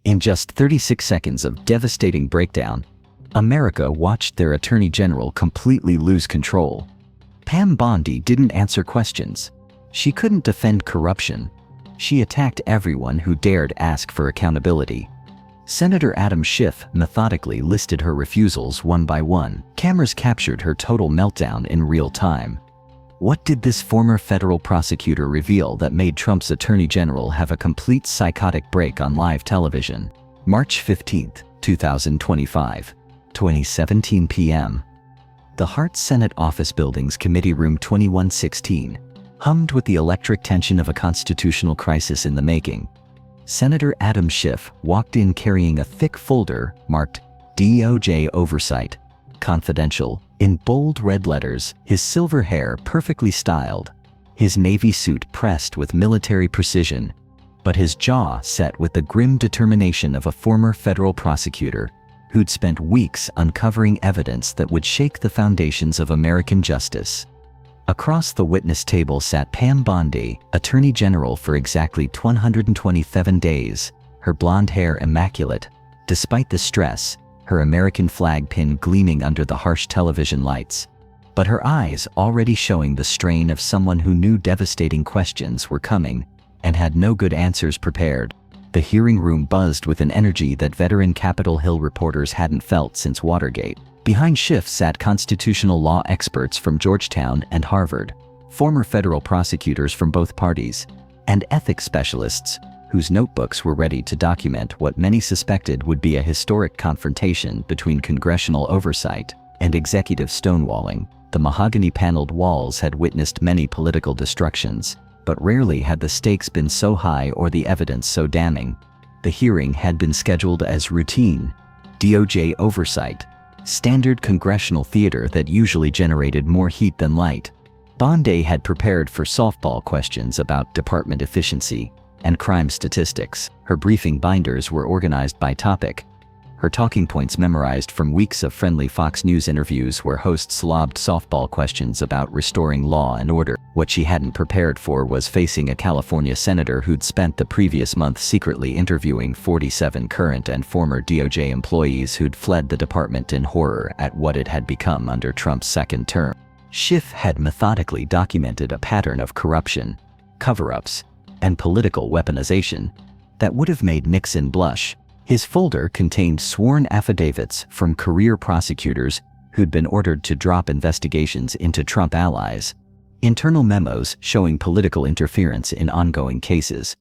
In just 36 seconds of devastating breakdown, America watched their Attorney General completely lose control. Pam Bondi didn't answer questions. She couldn't defend corruption. She attacked everyone who dared ask for accountability. Senator Adam Schiff methodically listed her refusals one by one. Cameras captured her total meltdown in real time. What did this former federal prosecutor reveal that made Trump's Attorney General have a complete psychotic break on live television? March 15, 2025, 2017 p.m. The Hart Senate Office Building's Committee Room 2116 hummed with the electric tension of a constitutional crisis in the making. Senator Adam Schiff walked in carrying a thick folder marked DOJ Oversight, Confidential, in bold red letters, his silver hair perfectly styled, his navy suit pressed with military precision, but his jaw set with the grim determination of a former federal prosecutor who'd spent weeks uncovering evidence that would shake the foundations of American justice. Across the witness table sat Pam Bondi, Attorney General for exactly 127 days, her blonde hair immaculate, despite the stress, her American flag pin gleaming under the harsh television lights, but her eyes already showing the strain of someone who knew devastating questions were coming and had no good answers prepared. The hearing room buzzed with an energy that veteran Capitol Hill reporters hadn't felt since Watergate. Behind Schiff sat constitutional law experts from Georgetown and Harvard, former federal prosecutors from both parties, and ethics specialists whose notebooks were ready to document what many suspected would be a historic confrontation between congressional oversight and executive stonewalling. The mahogany-paneled walls had witnessed many political destructions, but rarely had the stakes been so high or the evidence so damning. The hearing had been scheduled as routine, DOJ oversight, standard congressional theater that usually generated more heat than light. Bondi had prepared for softball questions about department efficiency and crime statistics. Her briefing binders were organized by topic, her talking points memorized from weeks of friendly Fox News interviews where hosts lobbed softball questions about restoring law and order. What she hadn't prepared for was facing a California senator who'd spent the previous month secretly interviewing 47 current and former DOJ employees who'd fled the department in horror at what it had become under Trump's second term. Schiff had methodically documented a pattern of corruption, cover-ups, and political weaponization that would have made Nixon blush. His folder contained sworn affidavits from career prosecutors who'd been ordered to drop investigations into Trump allies, internal memos showing political interference in ongoing cases,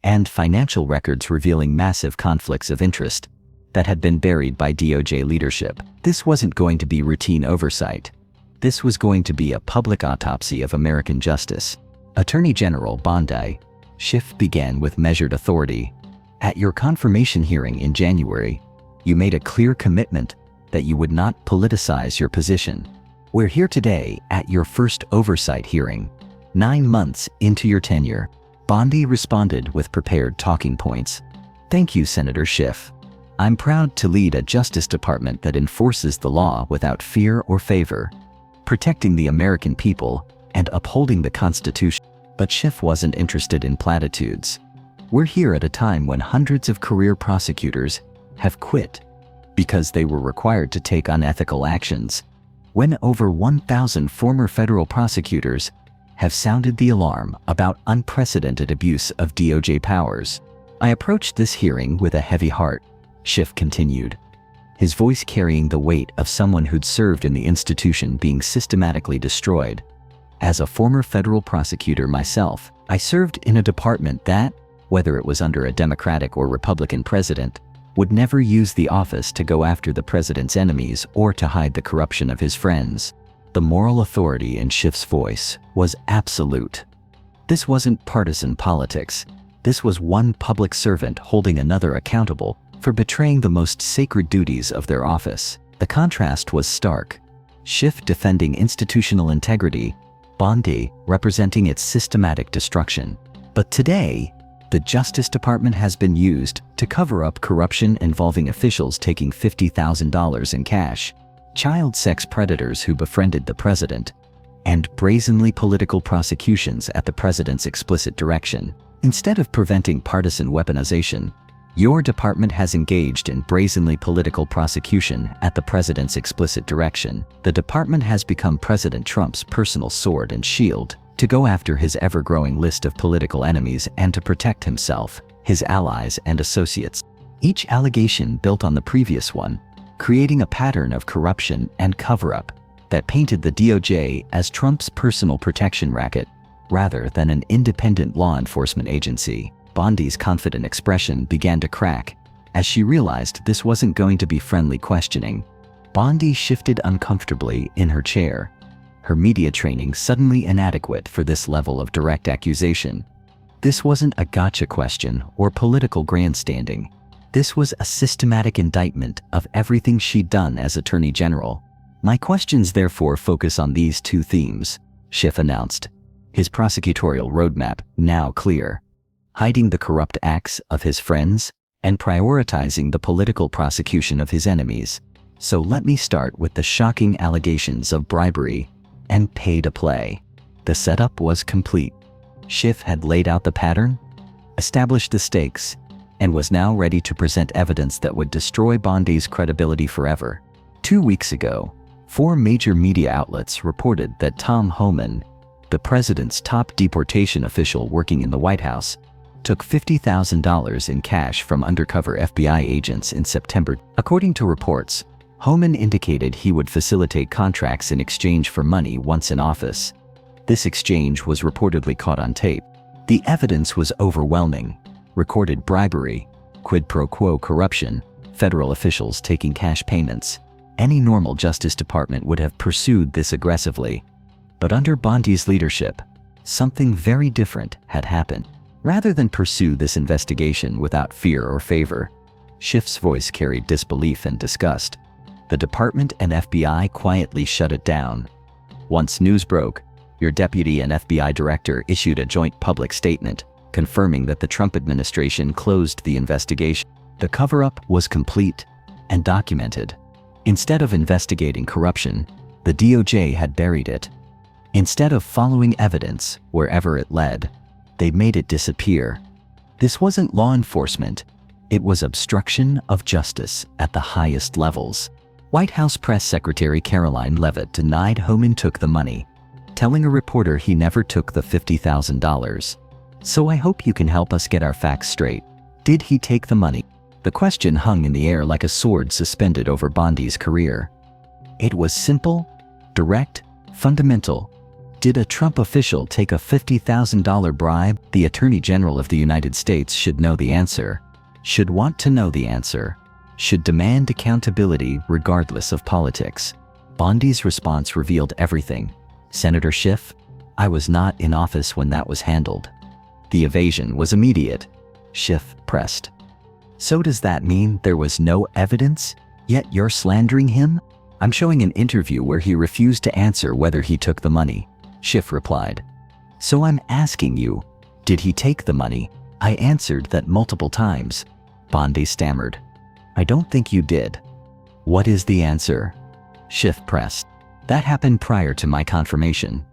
and financial records revealing massive conflicts of interest that had been buried by DOJ leadership. This wasn't going to be routine oversight. This was going to be a public autopsy of American justice. Attorney General Bondi, Schiff began with measured authority. At your confirmation hearing in January, you made a clear commitment that you would not politicize your position. We're here today at your first oversight hearing, 9 months into your tenure. Bondi responded with prepared talking points. Thank you, Senator Schiff. I'm proud to lead a Justice Department that enforces the law without fear or favor, protecting the American people and upholding the Constitution. But Schiff wasn't interested in platitudes. We're here at a time when hundreds of career prosecutors have quit because they were required to take unethical actions, when over 1,000 former federal prosecutors have sounded the alarm about unprecedented abuse of DOJ powers. I approached this hearing with a heavy heart, Schiff continued, his voice carrying the weight of someone who'd served in the institution being systematically destroyed. As a former federal prosecutor myself, I served in a department that, whether it was under a Democratic or Republican president, would never use the office to go after the president's enemies or to hide the corruption of his friends. The moral authority in Schiff's voice was absolute. This wasn't partisan politics. This was one public servant holding another accountable for betraying the most sacred duties of their office. The contrast was stark. Schiff defending institutional integrity, Bondi representing its systematic destruction. But today, the Justice Department has been used to cover up corruption involving officials taking $50,000 in cash, child sex predators who befriended the president, and brazenly political prosecutions at the president's explicit direction. Instead of preventing partisan weaponization, Your department has engaged in brazenly political prosecution at the president's explicit direction. The department has become President Trump's personal sword and shield to go after his ever-growing list of political enemies and to protect himself, his allies, and associates. Each allegation built on the previous one, creating a pattern of corruption and cover-up that painted the DOJ as Trump's personal protection racket rather than an independent law enforcement agency. Bondi's confident expression began to crack as she realized this wasn't going to be friendly questioning. Bondi shifted uncomfortably in her chair, her media training suddenly inadequate for this level of direct accusation. This wasn't a gotcha question or political grandstanding. This was a systematic indictment of everything she'd done as Attorney General. My questions therefore focus on these two themes, Schiff announced, his prosecutorial roadmap now clear: hiding the corrupt acts of his friends and prioritizing the political prosecution of his enemies. So let me start with the shocking allegations of bribery and pay to play. The setup was complete. Schiff had laid out the pattern, established the stakes, and was now ready to present evidence that would destroy Bondi's credibility forever. 2 weeks ago, 4 major media outlets reported that Tom Homan, the president's top deportation official working in the White House, took $50,000 in cash from undercover FBI agents in September. According to reports, Homan indicated he would facilitate contracts in exchange for money once in office. This exchange was reportedly caught on tape. The evidence was overwhelming: recorded bribery, quid pro quo corruption, federal officials taking cash payments. Any normal Justice Department would have pursued this aggressively. But under Bondi's leadership, something very different had happened. Rather than pursue this investigation without fear or favor, Schiff's voice carried disbelief and disgust. The department and FBI quietly shut it down. Once news broke, your deputy and FBI director issued a joint public statement confirming that the Trump administration closed the investigation. The cover-up was complete and documented. Instead of investigating corruption, the DOJ had buried it. Instead of following evidence wherever it led, they made it disappear. This wasn't law enforcement, it was obstruction of justice at the highest levels. White House Press Secretary Caroline Leavitt denied Homan took the money, telling a reporter he never took the $50,000. So I hope you can help us get our facts straight. Did he take the money? The question hung in the air like a sword suspended over Bondi's career. It was simple, direct, fundamental. Did a Trump official take a $50,000 bribe? The Attorney General of the United States should know the answer, should want to know the answer, should demand accountability regardless of politics. Bondi's response revealed everything. Senator Schiff, I was not in office when that was handled. The evasion was immediate. Schiff pressed. So does that mean there was no evidence, yet you're slandering him? I'm showing an interview where he refused to answer whether he took the money. Schiff replied. So I'm asking you, did he take the money? I answered that multiple times. Bondi stammered. I don't think you did. What is the answer? Schiff pressed. That happened prior to my confirmation.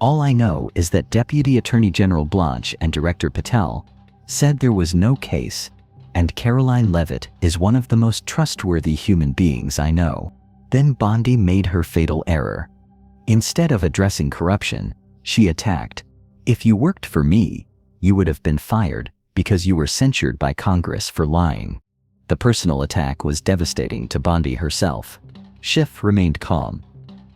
All I know is that Deputy Attorney General Blanche and Director Patel said there was no case, and Caroline Leavitt is one of the most trustworthy human beings I know. Then Bondi made her fatal error. Instead of addressing corruption, she attacked. If you worked for me, you would have been fired because you were censured by Congress for lying. The personal attack was devastating to Bondi herself. Schiff remained calm.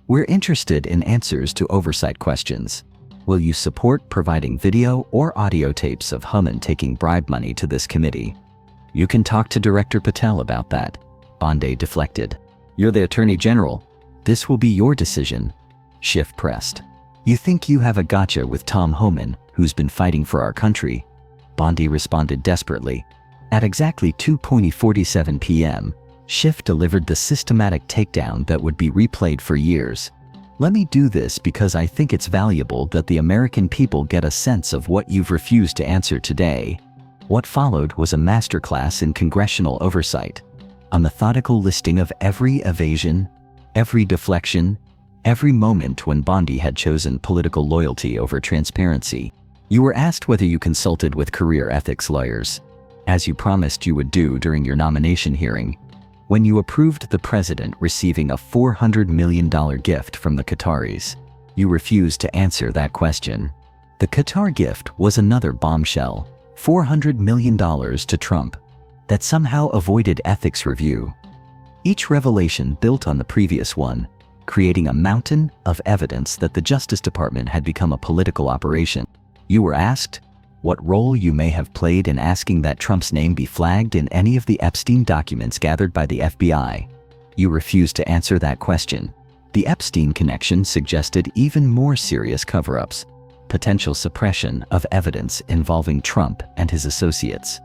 We're interested in answers to oversight questions. Will you support providing video or audio tapes of Homan taking bribe money to this committee? You can talk to Director Patel about that. Bondi deflected. You're the Attorney General. This will be your decision. Schiff pressed. You think you have a gotcha with Tom Homan, who's been fighting for our country? Bondi responded desperately. At exactly 2:47 p.m., Schiff delivered the systematic takedown that would be replayed for years. Let me do this because I think it's valuable that the American people get a sense of what you've refused to answer today. What followed was a masterclass in congressional oversight. A methodical listing of every evasion, every deflection, every moment when Bondi had chosen political loyalty over transparency. You were asked whether you consulted with career ethics lawyers. as you promised you would do during your nomination hearing, when you approved the president receiving a $400 million gift from the Qataris. You refused to answer that question. The Qatar gift was another bombshell, $400 million to Trump, that somehow avoided ethics review. Each revelation built on the previous one, creating a mountain of evidence that the Justice Department had become a political operation. You were asked what role you may have played in asking that Trump's name be flagged in any of the Epstein documents gathered by the FBI. You refused to answer that question. The Epstein connection suggested even more serious cover-ups, potential suppression of evidence involving Trump and his associates.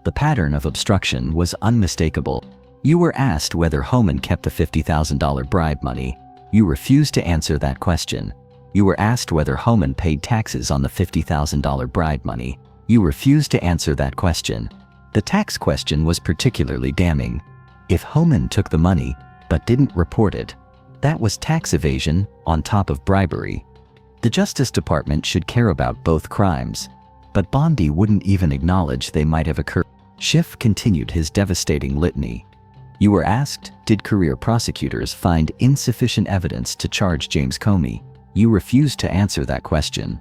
The pattern of obstruction was unmistakable. You were asked whether Homan kept the $50,000 bribe money. You refused to answer that question. You were asked whether Homan paid taxes on the $50,000 bribe money. You refused to answer that question. The tax question was particularly damning. If Homan took the money but didn't report it, that was tax evasion on top of bribery. The Justice Department should care about both crimes, but Bondi wouldn't even acknowledge they might have occurred. Schiff continued his devastating litany. You were asked, did career prosecutors find insufficient evidence to charge James Comey? You refused to answer that question.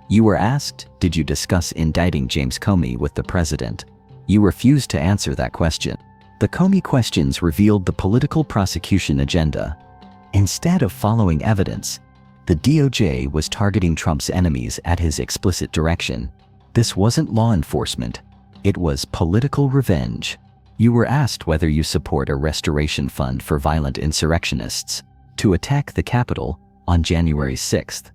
You were asked, did you discuss indicting James Comey with the president? You refused to answer that question. The Comey questions revealed the political prosecution agenda. Instead of following evidence, the DOJ was targeting Trump's enemies at his explicit direction. This wasn't law enforcement. It was political revenge. You were asked whether you support a restoration fund for violent insurrectionists to attack the Capitol on January 6th.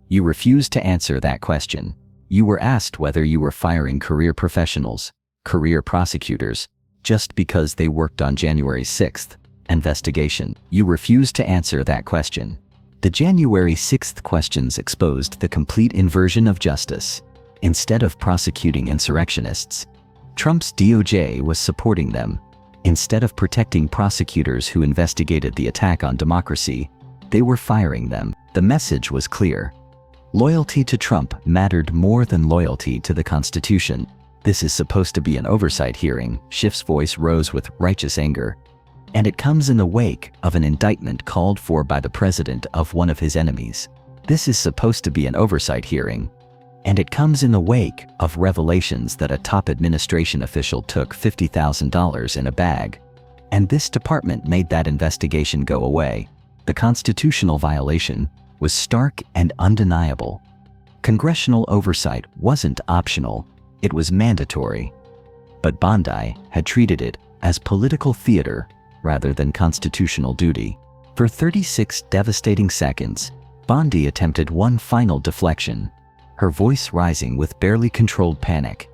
You refused to answer that question. You were asked whether you were firing career professionals, career prosecutors, just because they worked on January 6th investigation. You refused to answer that question. The January 6th questions exposed the complete inversion of justice. Instead of prosecuting insurrectionists, Trump's DOJ was supporting them. Instead of protecting prosecutors who investigated the attack on democracy, they were firing them. The message was clear. Loyalty to Trump mattered more than loyalty to the Constitution. This is supposed to be an oversight hearing. Schiff's voice rose with righteous anger. And it comes in the wake of an indictment called for by the president of one of his enemies. This is supposed to be an oversight hearing. And it comes in the wake of revelations that a top administration official took $50,000 in a bag. And this department made that investigation go away. The constitutional violation was stark and undeniable. Congressional oversight wasn't optional, it was mandatory. But Bondi had treated it as political theater rather than constitutional duty. For 36 devastating seconds, Bondi attempted one final deflection, her voice rising with barely controlled panic.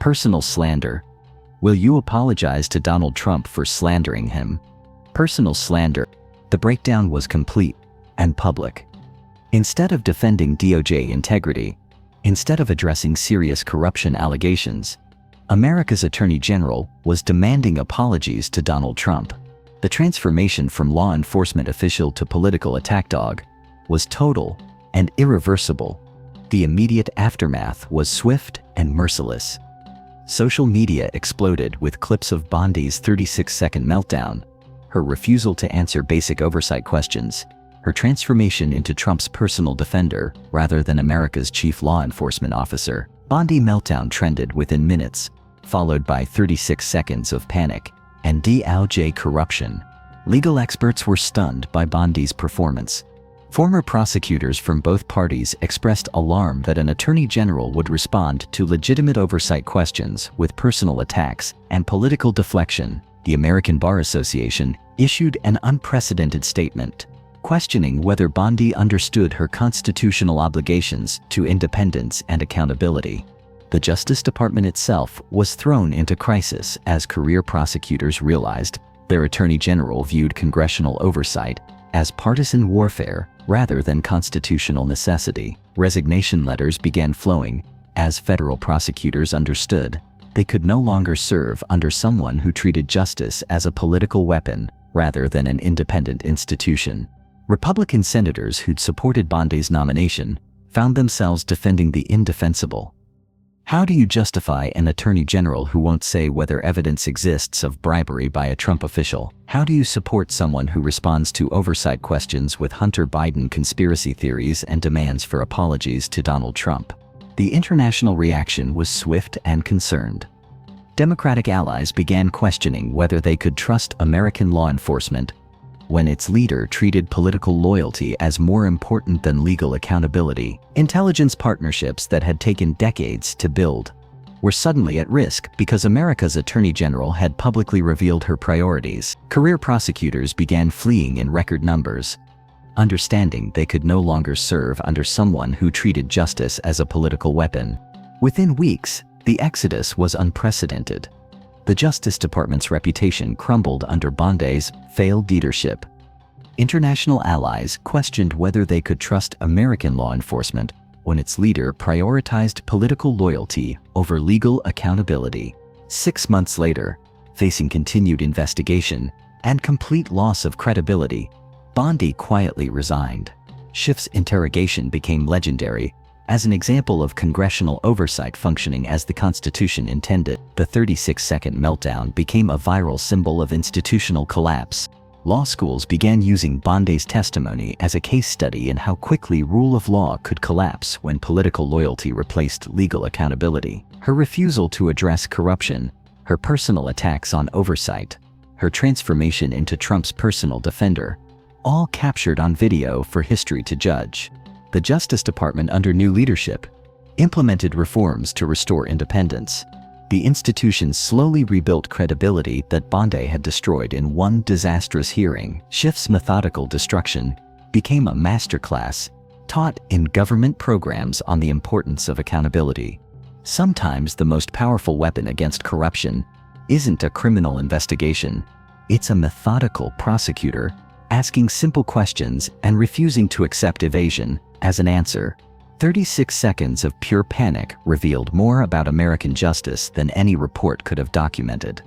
Personal slander. Will you apologize to Donald Trump for slandering him? Personal slander. The breakdown was complete and public. Instead of defending DOJ integrity, instead of addressing serious corruption allegations, America's Attorney General was demanding apologies to Donald Trump. The transformation from law enforcement official to political attack dog was total and irreversible. The immediate aftermath was swift and merciless. Social media exploded with clips of Bondi's 36-second meltdown, her refusal to answer basic oversight questions, her transformation into Trump's personal defender rather than America's chief law enforcement officer. Bondi meltdown trended within minutes, followed by 36 seconds of panic and DOJ corruption. Legal experts were stunned by Bondi's performance. Former prosecutors from both parties expressed alarm that an attorney general would respond to legitimate oversight questions with personal attacks and political deflection. The American Bar Association issued an unprecedented statement, questioning whether Bondi understood her constitutional obligations to independence and accountability. The Justice Department itself was thrown into crisis as career prosecutors realized their attorney general viewed congressional oversight as partisan warfare rather than constitutional necessity. Resignation letters began flowing as federal prosecutors understood they could no longer serve under someone who treated justice as a political weapon rather than an independent institution. Republican senators who'd supported Bondi's nomination found themselves defending the indefensible. How do you justify an attorney general who won't say whether evidence exists of bribery by a Trump official? How do you support someone who responds to oversight questions with Hunter Biden conspiracy theories and demands for apologies to Donald Trump? The international reaction was swift and concerned. Democratic allies began questioning whether they could trust American law enforcement when its leader treated political loyalty as more important than legal accountability. Intelligence partnerships that had taken decades to build were suddenly at risk because America's Attorney General had publicly revealed her priorities. Career prosecutors began fleeing in record numbers, understanding they could no longer serve under someone who treated justice as a political weapon. Within weeks, the exodus was unprecedented. The Justice Department's reputation crumbled under Bondi's failed leadership. International allies questioned whether they could trust American law enforcement when its leader prioritized political loyalty over legal accountability. 6 months later, facing continued investigation and complete loss of credibility, Bondi quietly resigned. Schiff's interrogation became legendary as an example of congressional oversight functioning as the Constitution intended. The 36-second meltdown became a viral symbol of institutional collapse. Law schools began using Bondi's testimony as a case study in how quickly rule of law could collapse when political loyalty replaced legal accountability. Her refusal to address corruption, her personal attacks on oversight, her transformation into Trump's personal defender, all captured on video for history to judge. The Justice Department, under new leadership, implemented reforms to restore independence. The institution slowly rebuilt credibility that Bondi had destroyed in one disastrous hearing. Schiff's methodical destruction became a masterclass taught in government programs on the importance of accountability. Sometimes the most powerful weapon against corruption isn't a criminal investigation. It's a methodical prosecutor asking simple questions and refusing to accept evasion as an answer. 36 seconds of pure panic revealed more about American justice than any report could have documented.